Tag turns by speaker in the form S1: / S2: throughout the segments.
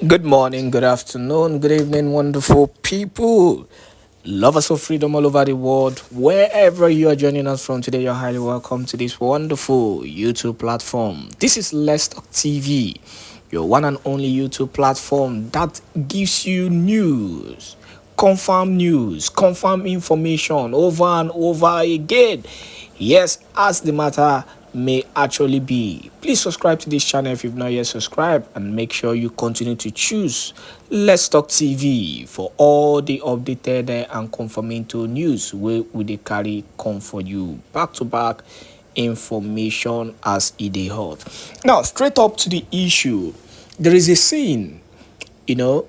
S1: Good morning, good afternoon, good evening, wonderful people, lovers of freedom all over the world. Wherever you are joining us from today, you're highly welcome to this wonderful YouTube platform. This is Let's Talk TV, your one and only YouTube platform that gives you news, confirm information over and over again. Yes, as the matter may actually be. Please subscribe to this channel if you've not yet subscribed, and make sure you continue to choose Let's Talk TV for all the updated and confirmatory news we dey carry come for you back to back information as it dey hot. Now, straight up to the issue, there is a saying, you know,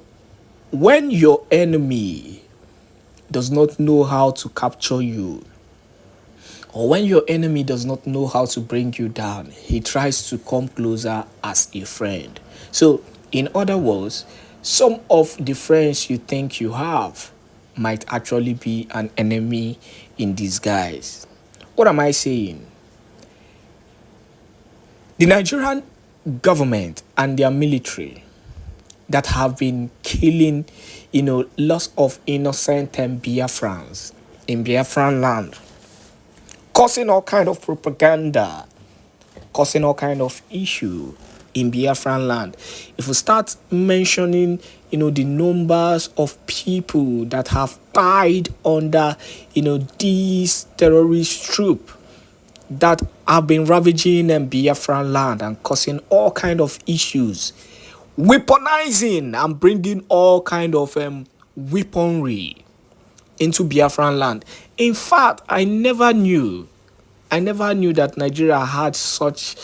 S1: when your enemy does not know how to capture you, or when your enemy does not know how to bring you down, he tries to come closer as a friend. So, in other words, some of the friends you think you have might actually be an enemy in disguise. What am I saying? The Nigerian government and their military that have been killing, lots of innocent and Biafrans in Biafraland, causing all kind of propaganda, causing all kind of issue in Biafraland. If we start mentioning, the numbers of people that have died under, these terrorist troop that have been ravaging Biafraland and causing all kind of issues, weaponizing and bringing all kind of weaponry into Biafran land. In fact, I never knew that Nigeria had such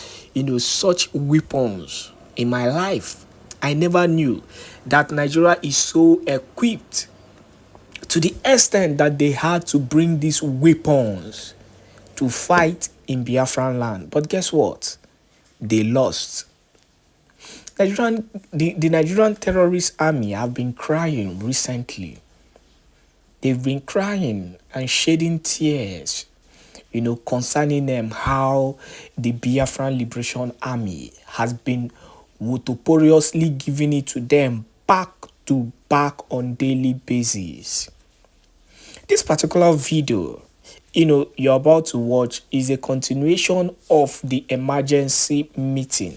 S1: weapons in my life. I never knew that Nigeria is so equipped to the extent that they had to bring these weapons to fight in Biafran land. But guess what? They lost. The Nigerian terrorist army have been crying recently. They've been crying and shedding tears, concerning them how the Biafran Liberation Army has been notoriously giving it to them back to back on daily basis. This particular video, you're about to watch is a continuation of the emergency meeting,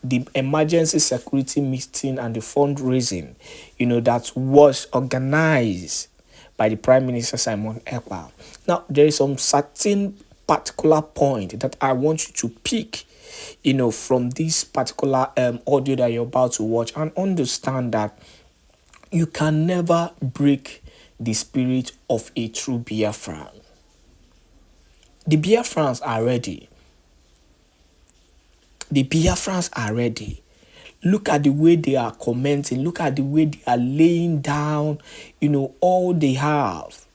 S1: the emergency security meeting and the fundraising, that was organized by the Prime Minister Simon Èkpá. Now, there is some certain particular point that I want you to pick, from this particular audio that you're about to watch, and understand that you can never break the spirit of a true Biafran. The Biafrans are ready. The Biafrans are ready. Look at the way they are commenting. Look at the way they are laying down, all they have.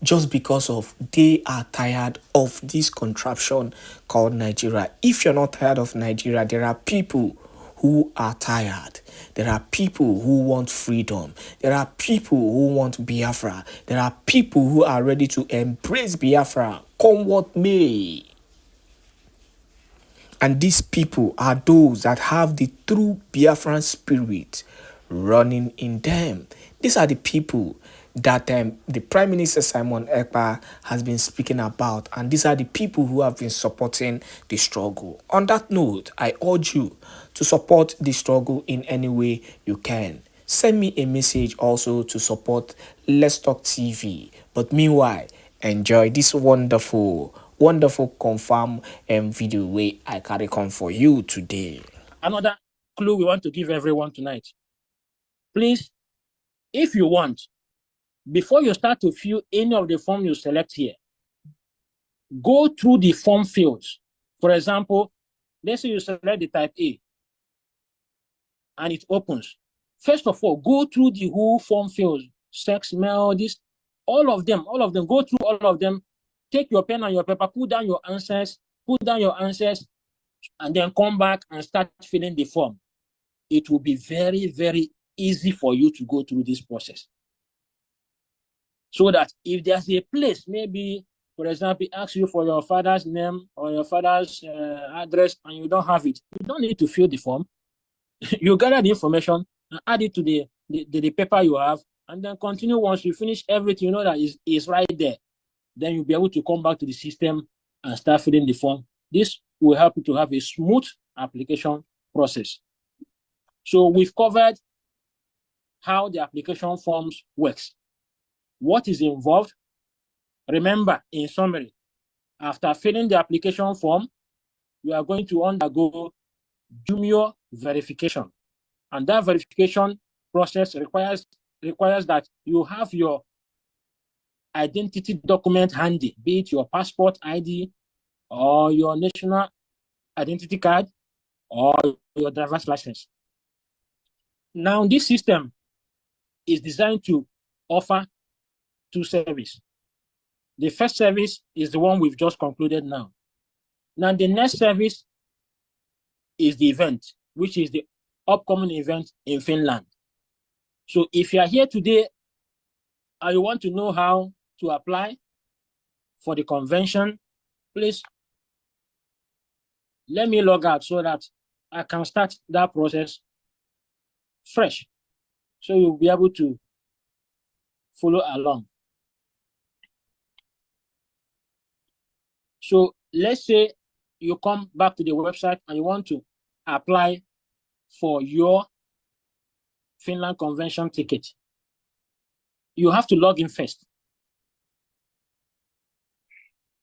S1: Just because of they are tired of this contraption called Nigeria. If you're not tired of Nigeria, there are people who are tired. There are people who want freedom. There are people who want Biafra. There are people who are ready to embrace Biafra, come what may. And these people are those that have the true Biafran spirit running in them. These are the people that the Prime Minister Simon Èkpá has been speaking about. And these are the people who have been supporting the struggle. On that note, I urge you to support the struggle in any way you can. Send me a message also to support Let's Talk TV. But meanwhile, enjoy this wonderful confirm video way I carry come for you today.
S2: Another clue we want to give everyone tonight. Please, if you want, before you start to fill any of the form you select here, go through the form fields. For example, let's say you select the type A and it opens. First of all, go through the whole form fields, sex, male, this, all of them, go through all of them. Take your pen and your paper, put down your answers, and then come back and start filling the form. It will be very, very easy for you to go through this process. So that if there's a place, maybe, for example, ask you for your father's name or your father's address and you don't have it, you don't need to fill the form. You gather the information and add it to the paper you have, and then continue. Once you finish everything, you know that is right there. Then you'll be able to come back to the system and start filling the form. This will help you to have a smooth application process. So we've covered how the application forms works. What is involved? Remember, in summary, after filling the application form, you are going to undergo junior verification. And that verification process requires that you have your identity document handy, be it your passport ID or your national identity card or your driver's license. Now, this system is designed to offer two services. The first service is the one we've just concluded now. Now, the next service is the event, which is the upcoming event in Finland. So if you are here today and you want to know how to apply for the convention, please let me log out so that I can start that process fresh. So you'll be able to follow along. So let's say you come back to the website and you want to apply for your Finland convention ticket. You have to log in first.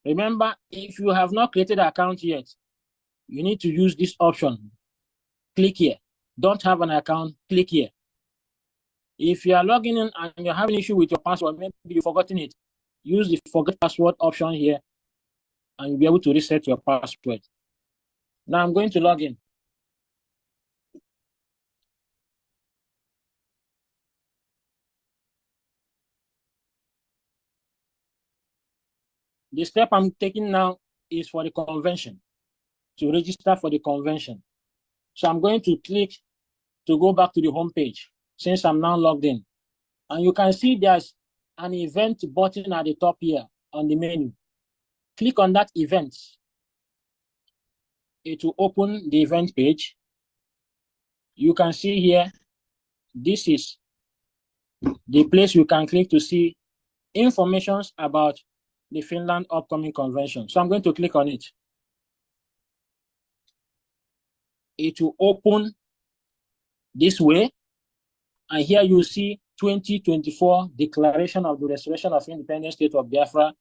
S2: Remember, if you have not created an account yet, you need to use this option. Click here. Don't have an account, click here. If you are logging in and you're having an issue with your password, maybe you've forgotten it, use the forget password option here and you'll be able to reset your password. Now I'm going to log in. The step I'm taking now is for the convention, to register for the convention. So I'm going to click to go back to the home page since I'm now logged in. And you can see there's an event button at the top here on the menu. Click on that event. It will open the event page. You can see here, this is the place you can click to see information about the Finland upcoming convention. So I'm going to click on it. It will open this way. And here you see 2024 Declaration of the Restoration of Independent State of Biafra.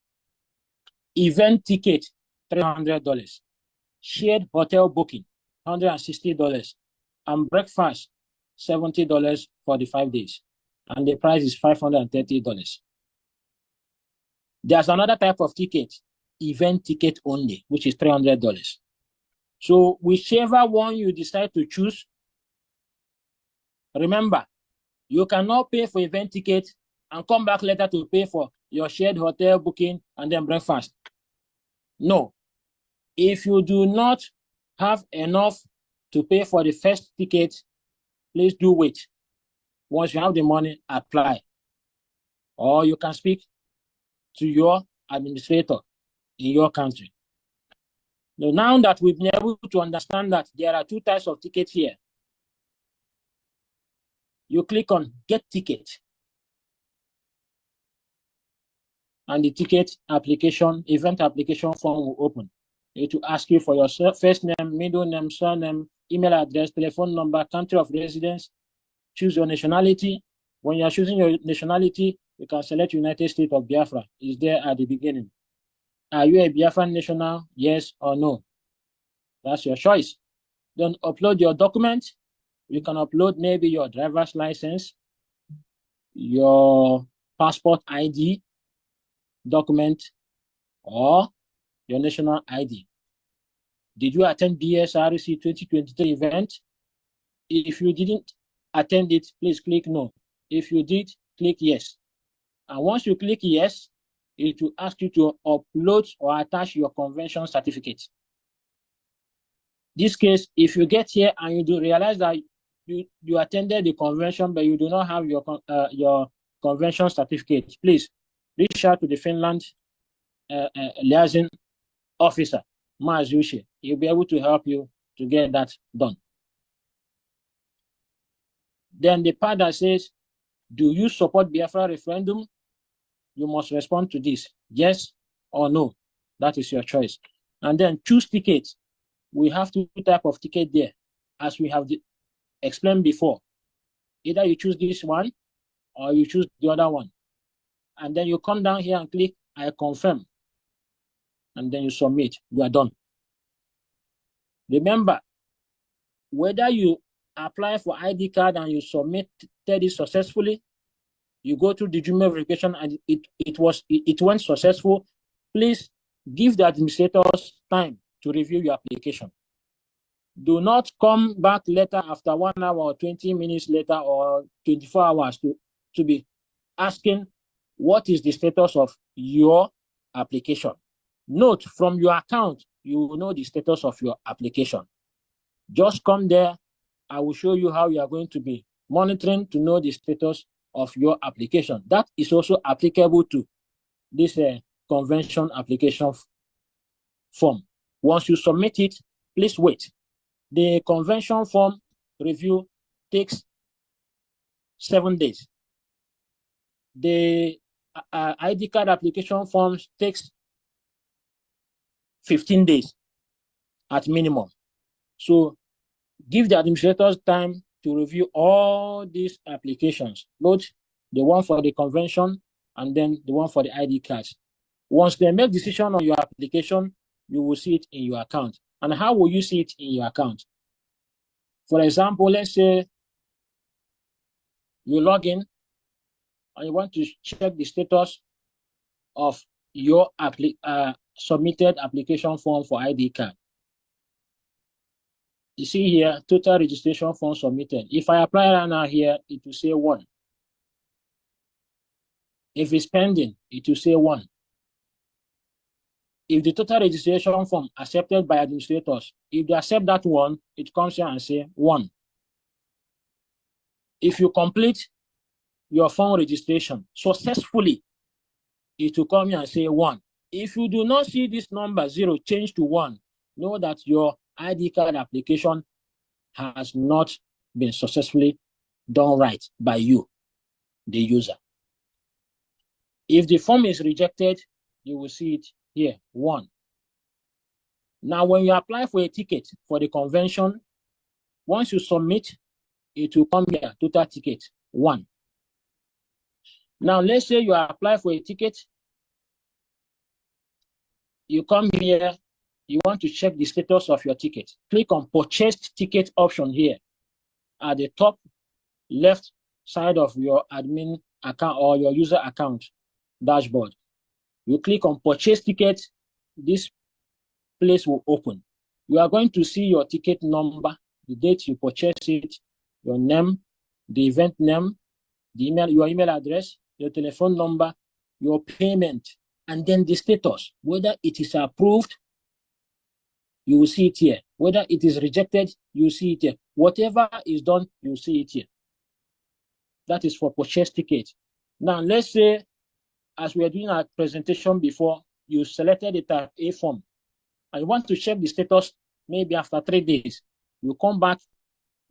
S2: Event ticket, $300. Shared hotel booking, $160. And breakfast, $70 for the 5 days. And the price is $530. There's another type of ticket, event ticket only, which is $300. So whichever one you decide to choose, remember, you cannot pay for event ticket and come back later to pay for your shared hotel booking and then breakfast. No. If you do not have enough to pay for the first ticket, please do wait. Once you have the money, apply. Or you can speak to your administrator in your country. Now that we've been able to understand that there are two types of tickets here, you click on Get Ticket. And the ticket application, event application form will open. It will ask you for your first name, middle name, surname, email address, telephone number, country of residence. Choose your nationality. When you are choosing your nationality, you can select United States of Biafra. It's there at the beginning. Are you a Biafran national? Yes or no? That's your choice. Then upload your document. You can upload maybe your driver's license, your passport ID document, or your national ID. Did you attend BSRC 2023 event? If you didn't attend it, please click no. If you did, click yes. And once you click yes, it will ask you to upload or attach your convention certificate. This case, if you get here and you do realize that you attended the convention, but you do not have your convention certificate, please reach out to the Finland liaison officer, Mazushi. He'll be able to help you to get that done. Then the part that says, do you support Biafra referendum? You must respond to this, yes or no. That is your choice. And then choose ticket. We have two types of ticket there, as we have explained before. Either you choose this one or you choose the other one. And then you come down here and click I confirm. And then you submit. You are done. Remember, whether you apply for ID card and you submitted it successfully, you go through the Jumio verification and it went successful, please give the administrators time to review your application. Do not come back later after 1 hour or 20 minutes later or 24 hours to be asking what is the status of your application. Note, from your account, you will know the status of your application. Just come there. I will show you how you are going to be monitoring to know the status of your application. That is also applicable to this convention application form. Once you submit it, please wait. The convention form review takes 7 days. The ID card application forms takes 15 days at minimum. So give the administrators time to review all these applications, both the one for the convention and then the one for the ID cards. Once they make decision on your application, you will see it in your account. And how will you see it in your account? For example, let's say you log in and you want to check the status of your submitted application form for ID card. You see here, total registration form submitted. If I apply right now here, it will say 1. If it's pending, it will say 1. If the total registration form accepted by administrators, if they accept that one, it comes here and say 1. If you complete your form registration successfully, it will come here and say 1. If you do not see this number 0 change to 1, know that your ID card application has not been successfully done right by you, the user. If the form is rejected, you will see it here, 1. Now, when you apply for a ticket for the convention, once you submit, it will come here, total ticket, 1. Now, let's say you apply for a ticket. You come here, you want to check the status of your ticket. Click on purchased ticket option here at the top left side of your admin account or your user account dashboard. You click on purchase ticket, this place will open. You are going to see your ticket number, the date you purchase it, your name, the event name, the email, your email address, your telephone number, your payment, and then the status, whether it is approved, you will see it here. Whether it is rejected, you will see it here. Whatever is done, you will see it here. That is for purchase ticket. Now, let's say, as we are doing our presentation before, you selected the type A form, and you want to check the status maybe after 3 days. You come back,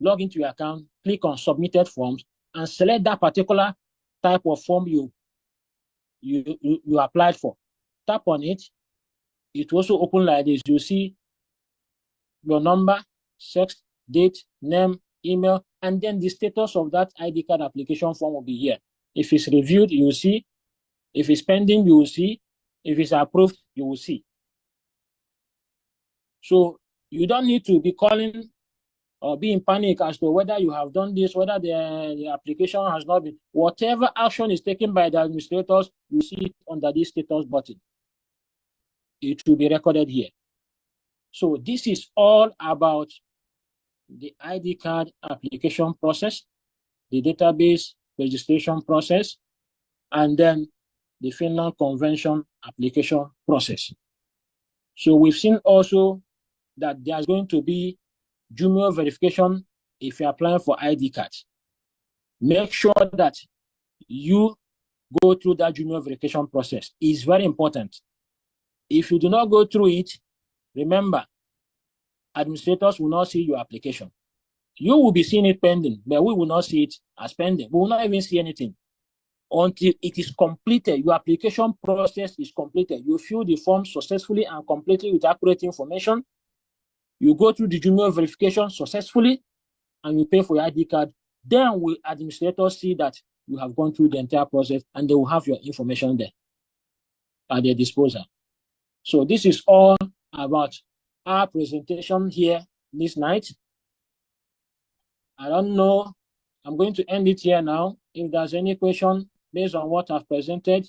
S2: log into your account, click on submitted forms, and select that particular type of form you applied for. Tap on it. It will also open like this. You see your number, sex, date, name, email, and then the status of that ID card application form will be here. If it's reviewed, you will see. If it's pending, you will see. If it's approved, you will see. So you don't need to be calling or be in panic as to whether you have done this, whether the application has not been. Whatever action is taken by the administrators, you see it under this status button. It will be recorded here. So this is all about the ID card application process, the database registration process, and then the Finland Convention application process. So we've seen also that there's going to be Jumio verification if you're applying for ID cards. Make sure that you go through that Jumio verification process. It's very important. If you do not go through it, remember, administrators will not see your application. You will be seeing it pending, but we will not see it as pending. We will not even see anything until it is completed. Your application process is completed. You fill the form successfully and completely with accurate information. You go through the Jumio verification successfully, and you pay for your ID card. Then will administrators see that you have gone through the entire process, and they will have your information there at their disposal. So this is all about our presentation here this night. I don't know. I'm going to end it here now. If there's any question based on what I've presented,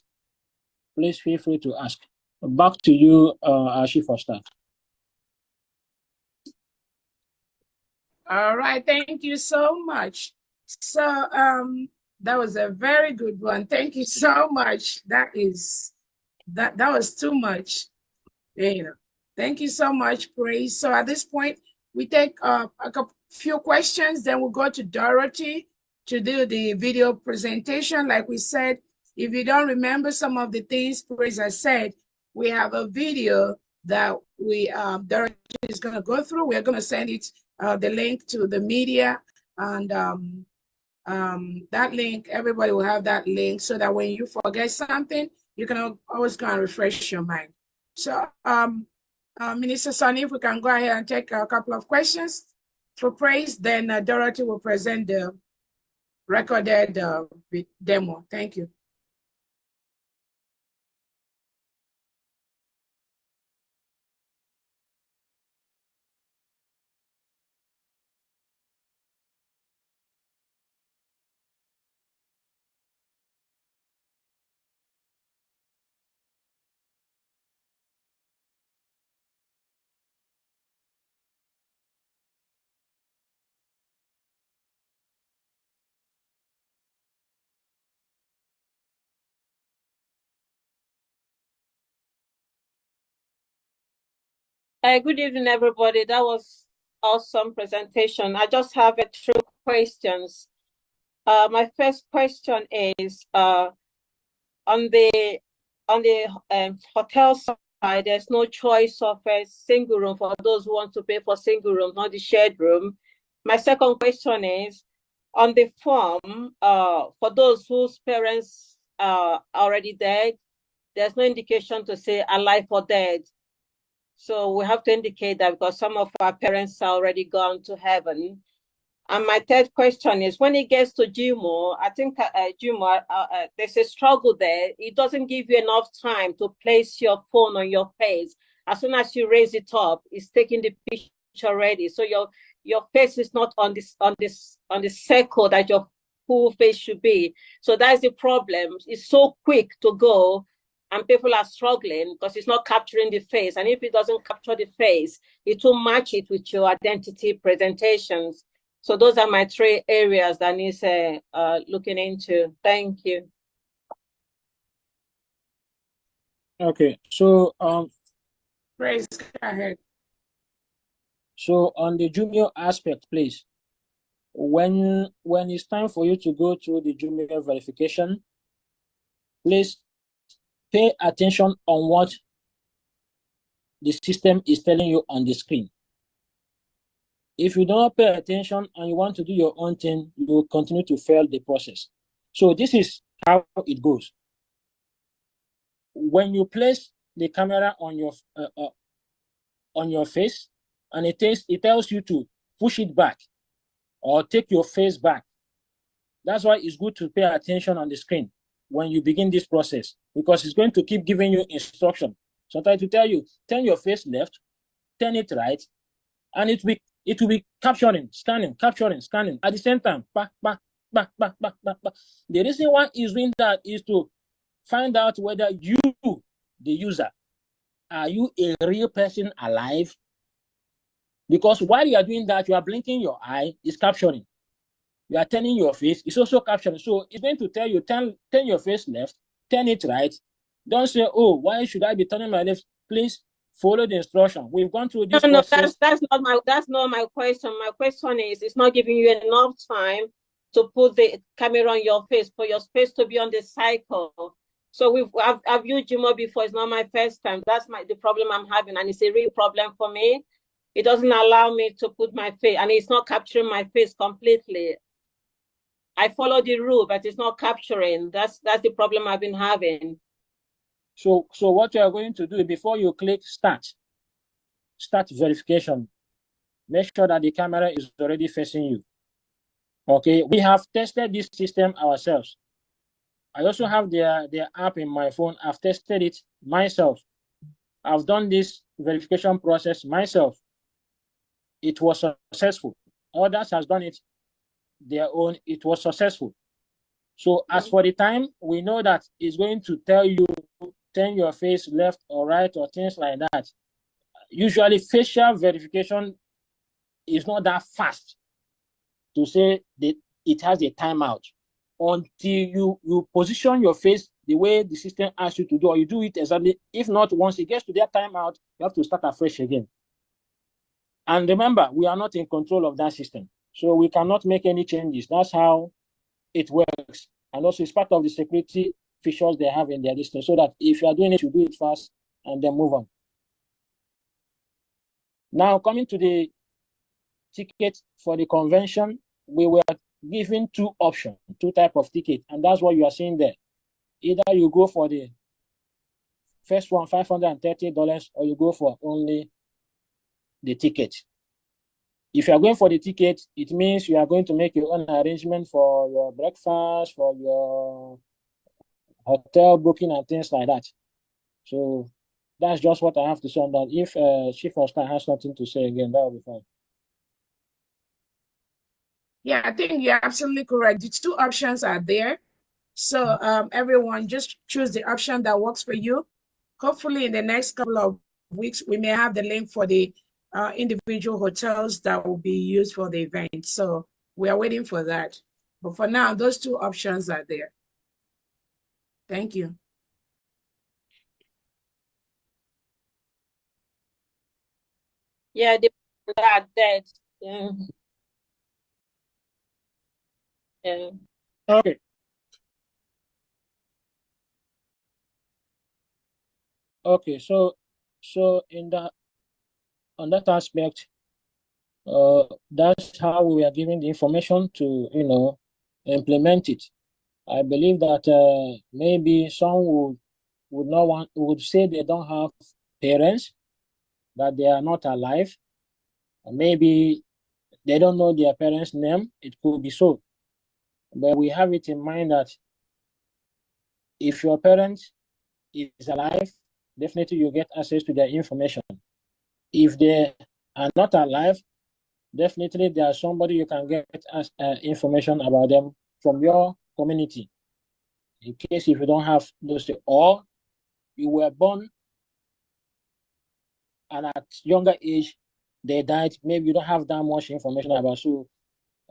S2: please feel free to ask. Back to you, our Chief of Staff.
S3: All right, thank you so much. So that was a very good one. Thank you so much. That was too much. You know. Thank you so much, Praise. So at this point, we take a few questions, then we'll go to Dorothy to do the video presentation. Like we said, if you don't remember some of the things Praise has said, we have a video that Dorothy is going to go through. We're going to send it the link to the media, and that link, everybody will have that link, so that when you forget something, you can always go and refresh your mind. So Minister Sonny, if we can go ahead and take a couple of questions for Praise, then Dorothy will present the recorded demo. Thank you.
S4: Good evening, everybody. That was awesome presentation. I just have a few questions. My first question is on the hotel side, there's no choice of a single room for those who want to pay for single room, not the shared room. My second question is on the form, for those whose parents are already dead, there's no indication to say alive or dead. So we have to indicate that because some of our parents are already gone to heaven. And my third question is, when it gets to Jumo, I think Jumo, there's a struggle there. It doesn't give you enough time to place your phone on your face. As soon as you raise it up, it's taking the picture already. So your face is not on the circle that your full face should be. So that's the problem. It's so quick to go, and people are struggling because it's not capturing the face. And if it doesn't capture the face, it will match it with your identity presentations. So those are my three areas that needs looking into. Thank you.
S2: Okay, so
S3: Praise, go ahead.
S2: So on the Jumio aspect, please, when it's time for you to go through the Jumio verification, please pay attention on what the system is telling you on the screen. If you don't pay attention and you want to do your own thing, you will continue to fail the process. So this is how it goes. When you place the camera on your face, and it tells you to push it back or take your face back. That's why it's good to pay attention on the screen when you begin this process, because it's going to keep giving you instruction. Sometimes to tell you, turn your face left, turn it right, and it will be capturing, scanning, capturing, scanning at the same time. Back, back, back, back, back, back, back. The reason why it's doing that is to find out whether you, the user, are you a real person alive? Because while you are doing that, you are blinking your eye, it's capturing. You are turning your face, it's also capturing. So it's going to tell you, turn your face left, turn it right. Don't say, oh, why should I be turning my left? Please follow the instruction. We've gone through this process.
S4: That's not my question. My question is, it's not giving you enough time to put the camera on your face for your face to be on the cycle. So I've used Jumo before. It's not my first time. That's the problem I'm having, and it's a real problem for me. it doesn't allow me to put my face, and it's not capturing my face completely. I follow the rule, but it's not capturing. That's the problem I've been having.
S2: So what you are going to do before you click start verification, make sure that the camera is already facing you. Okay, we have tested this system ourselves. I also have their app in my phone. I've tested it myself. I've done this verification process myself. It was successful. Others has done it their own. It was successful. So as for the time, we know that it's going to tell you, turn your face left or right or things like that. Usually facial verification is not that fast to say that it has a timeout until you position your face the way the system asks you to do, or you do it exactly. If not, once it gets to that timeout, you have to start afresh again. And remember, we are not in control of that system, so we cannot make any changes. That's how it works. And also, it's part of the security features they have in their distance, so that if you are doing it, you do it fast and then move on. Now, coming to the ticket for the convention, we were given two options, two types of ticket, and that's what you are seeing there. Either you go for the first one, $530, or you go for only the ticket. If you are going for the ticket, it means you are going to make your own arrangement for your breakfast, for your hotel booking, and things like that. So that's just what I have to say on that. If Chief of Staff has something to say again, that will be fine.
S3: Yeah, I think you're absolutely correct. The two options are there. So everyone just choose the option that works for you. Hopefully in the next couple of weeks, we may have the link for the individual hotels that will be used for the event. So we are waiting for that. But for now, those two options are there. Thank you.
S4: Yeah, that. Yeah. Yeah.
S2: Okay. Okay, so in that on that aspect, that's how we are giving the information to implement it. I believe that maybe some would say they don't have parents, that they are not alive, or maybe they don't know their parents' name. It could be so, but we have it in mind that if your parent is alive, definitely you get access to their information. If they are not alive, definitely there's somebody you can get information about them from your community. In case if you don't have those, or you were born and at younger age they died, maybe you don't have that much information about. So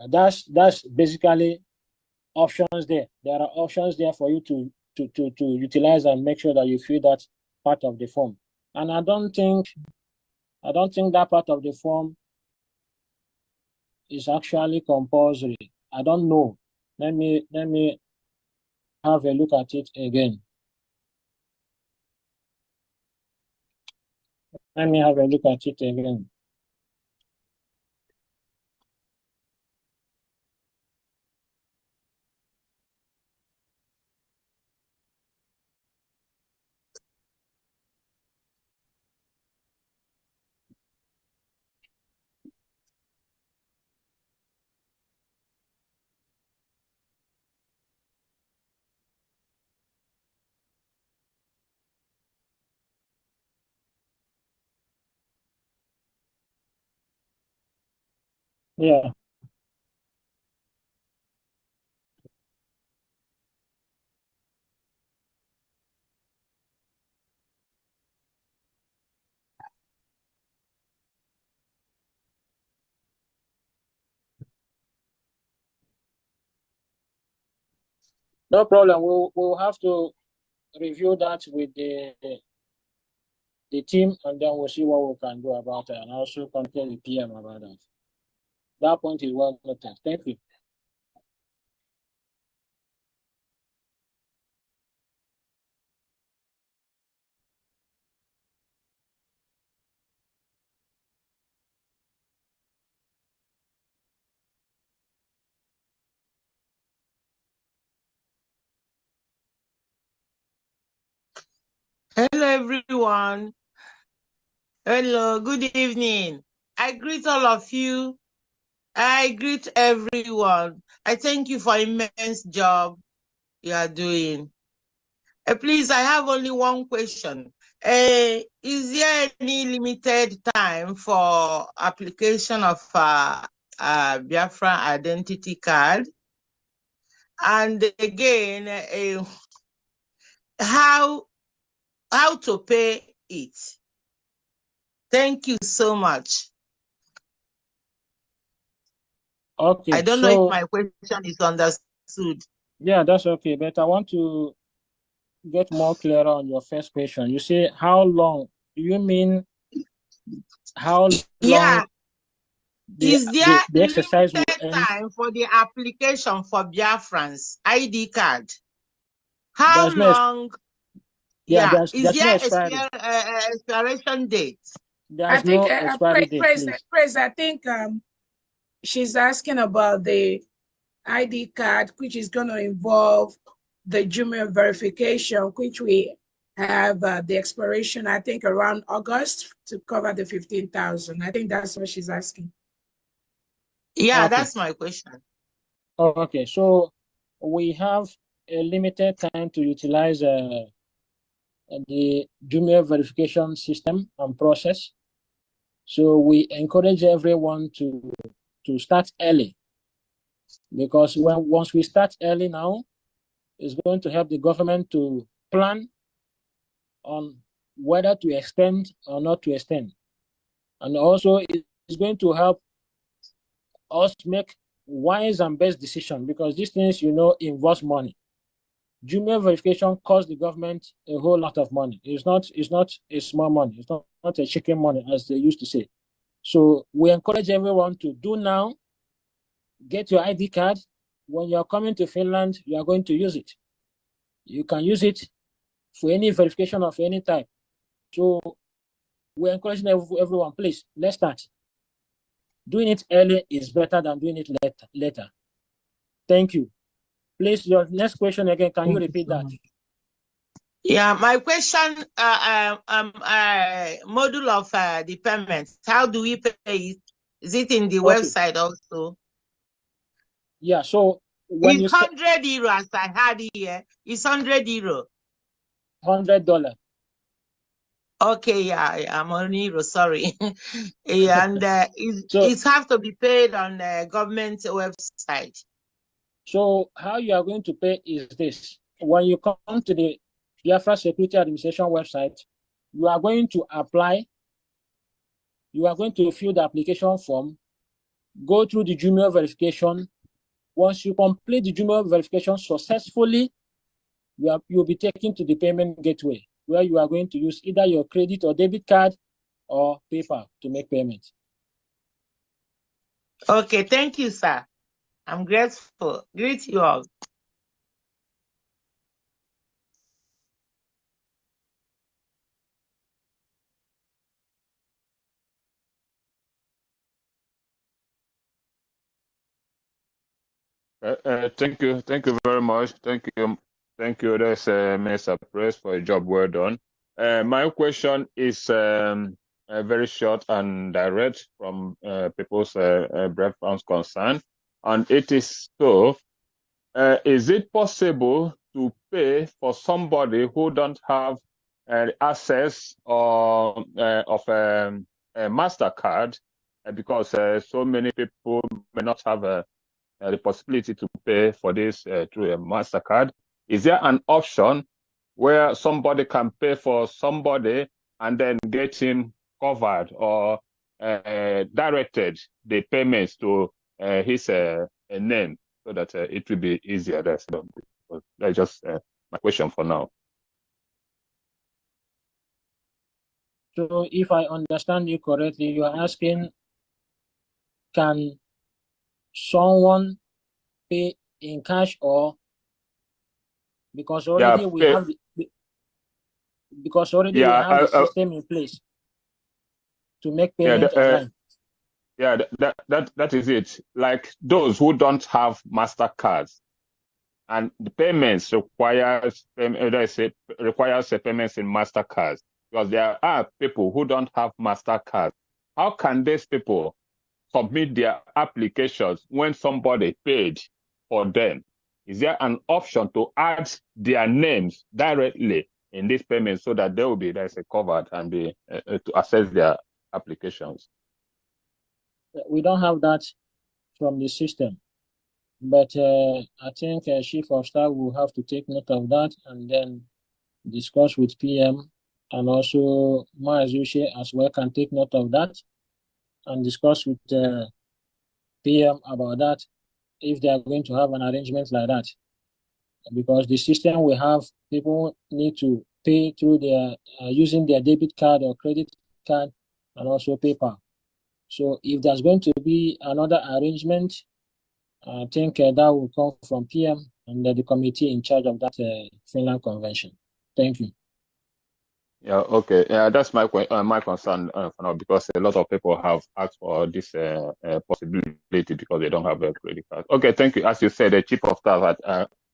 S2: that's basically options there. There are options there for you to utilize and make sure that you fill that part of the form. And I don't think that part of the form is actually compulsory. I don't know. Let me have a look at it again. Let me have a look at it again. Yeah. No problem. We'll have to review that with the team, and then we'll see what we can do about it, and also contact the PM about that. That point is well noted. Thank you.
S5: everyone. Hello, good evening. I greet all of you. I greet everyone. I thank you for immense job you are doing. Please, I have only one question. Is there any limited time for application of Biafra identity card? And again, how to pay it? Thank you so much.
S2: Okay.
S5: I don't know if my question is understood.
S2: Yeah, that's okay. But I want to get more clear on your first question. You say how long? Do you mean how long?
S5: Yeah. Is there
S2: the exercise will
S5: limited
S2: end?
S5: time for the application for Biafrans ID card? How
S2: There's no
S5: long?
S2: there's
S5: Is
S2: no
S5: there
S2: expiry.
S5: expiration date?
S2: There's no expiry date, please.
S3: Praise, I think she's asking about the ID card, which is going to involve the Jumia verification, which we have the expiration, I think, around August to cover the 15,000. I think that's what she's asking.
S5: Yeah,
S2: Okay.
S5: that's my question.
S2: Okay, so we have a limited time to utilize the Jumia verification system and process. So we encourage everyone to start early, because once we start early now, it's going to help the government to plan on whether to extend or not to extend. And also it's going to help us make wise and best decision, because these things, involves money. Jumia verification costs the government a whole lot of money. It's not a small money. It's not a chicken money, as they used to say. So we encourage everyone to do now. Get your ID card. When you're coming to Finland, you are going to use it. You can use it for any verification of any type. So we're encouraging everyone, please, let's start. Doing it early is better than doing it later. Thank you. Please, your next question again, can you repeat that?
S5: Yeah, my question, module of the payment, how do we pay it? Is it in the website also?
S2: Yeah, so when
S5: it's 100 euro, as I had here. It's 100 euro.
S2: $100.
S5: Okay, yeah, I'm on euro, sorry. And it have to be paid on the government website.
S2: So how you are going to pay is this. When you come to the Biafra Security Administration website, you are going to apply. You are going to fill the application form, go through the Jumia verification. Once you complete the Jumia verification successfully, you'll be taken to the payment gateway, where you are going to use either your credit or debit card or PayPal to make payment.
S5: Okay, thank you, sir. I'm grateful. Greet you all.
S6: Thank you very much. Thank you. That's Minister Press, for a job well done. My question is very short and direct from people's Biafrans concern, and it is so: is it possible to pay for somebody who don't have access of a MasterCard, because so many people may not have the possibility to pay for this through a MasterCard? Is there an option where somebody can pay for somebody and then get him covered, or directed the payments to his name, so that it will be easier? That's just my question for now.
S2: So if I understand you correctly, you are asking, can someone pay in cash, or because already we have we have the system in place to make payment online?
S6: Yeah, that is it. Like those who don't have MasterCards, and the payments requires payments in MasterCard, because there are people who don't have MasterCard. How can these people submit their applications when somebody paid for them? Is there an option to add their names directly in this payment so that they will be covered and be to access their applications?
S2: We don't have that from the system, but I think Chief of Staff will have to take note of that and then discuss with PM, and also Maazushe as well can take note of that and discuss with PM about that if they are going to have an arrangement like that. Because the system we have, people need to pay through their using their debit card or credit card and also PayPal. So if there's going to be another arrangement, I think that will come from PM and the committee in charge of that Finland Convention. Thank you.
S6: Yeah, okay. Yeah, that's my concern for now, because a lot of people have asked for this possibility because they don't have a credit card. Okay, thank you. As you said, the Chief of Staff,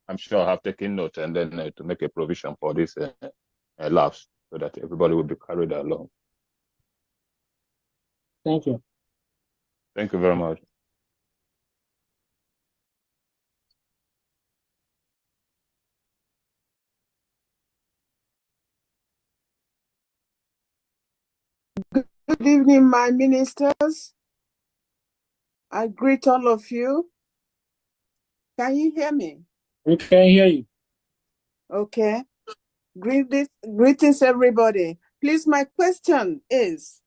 S6: I'm sure, have taken note, and then to make a provision for this lapse so that everybody will be carried along.
S2: Thank you.
S6: Thank you very much.
S7: Good evening, my ministers. I greet all of you. Can you hear me?
S2: We can hear you.
S7: Okay. Greetings, everybody. Please, my question is,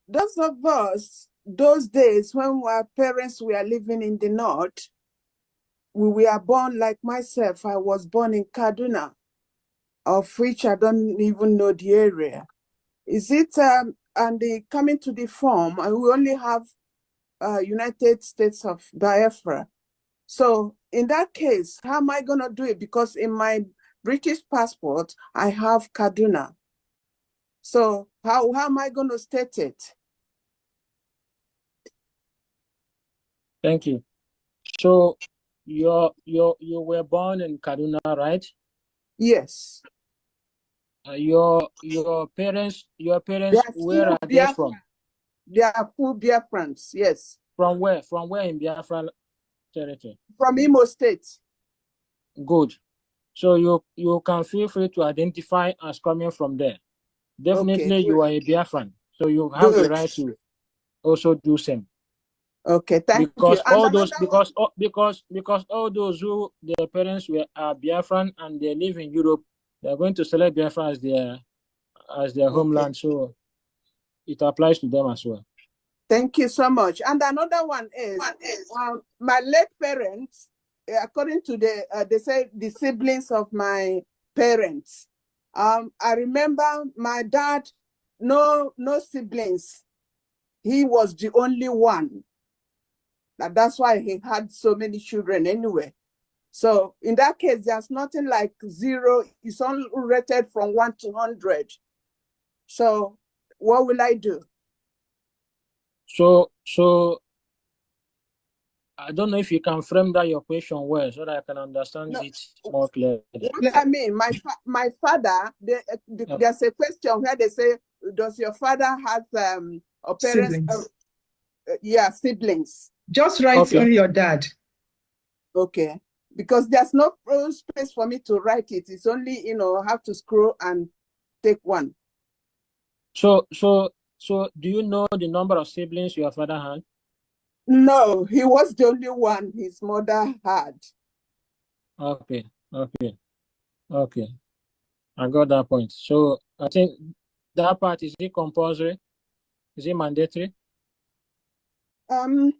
S7: those of us, those days when our parents were living in the north, we were born, like myself, I was born in Kaduna, of which I don't even know the area. Is it, and coming to the form, we only have United States of Biafra. So in that case, how am I going to do it? Because in my British passport, I have Kaduna. So how am I going to state it?
S2: Thank you. So you were born in Kaduna, right?
S7: Yes.
S2: Your parents, where are they from?
S7: They are full Biafrans, yes.
S2: From where? From where in Biafra territory?
S7: From Imo State.
S2: Good. So you can feel free to identify as coming from there. Definitely, okay, you are a Biafran, so you have the right to also do same.
S7: Okay, thank
S2: because
S7: you.
S2: All those, because all those who their parents are Biafran and they live in Europe, they are going to select Biafra as their okay, homeland. So it applies to them as well.
S7: Thank you so much. And another one is my late parents, according to they say the siblings of my parents. I remember my dad, no siblings. He was the only one. That's why he had so many children anyway. So in that case, there's nothing like 0. It's only rated from 1 to 100. So what will I do?
S2: So I don't know if you can frame that your question well so that I can understand it more clearly.
S7: What I mean, my father, there's a question where they say, does your father have or parents?
S8: Siblings.
S7: Yeah, siblings.
S8: Just write on your dad.
S7: Okay, because there's no space for me to write it. It's only, have to scroll and take one.
S2: So do you know the number of siblings your father had?
S7: No, he was the only one his mother had.
S2: Okay. I got that point. So I think that part, is it compulsory? Is it mandatory?
S7: I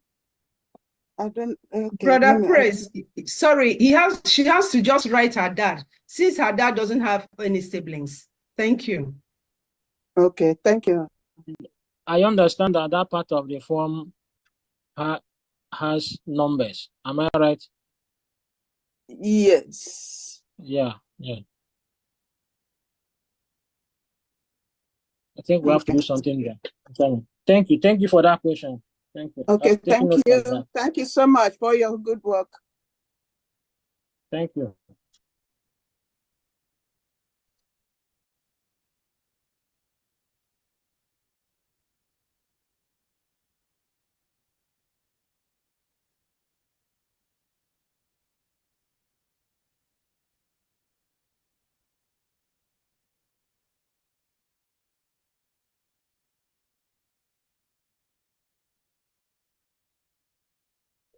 S7: don't. Okay,
S8: Brother Praise, sorry, she has to just write her dad, since her dad doesn't have any siblings. Thank you.
S7: Okay, thank you.
S2: I understand that part of the form has numbers. Am I right?
S7: Yes.
S2: Yeah. I think we have to do something there. Thank you for that question. Thank you.
S7: Okay, thank you. Thank you so much for your good work.
S2: Thank you.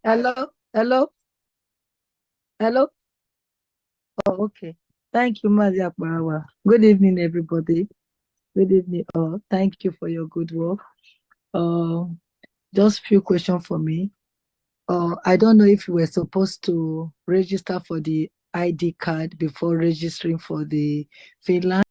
S9: Hello, hello, hello. Oh, okay. Thank you, Maria Barawa. Good evening, everybody. Good evening, all. Thank you for your good work. Just few questions for me. I don't know if you were supposed to register for the ID card before registering for the Finland.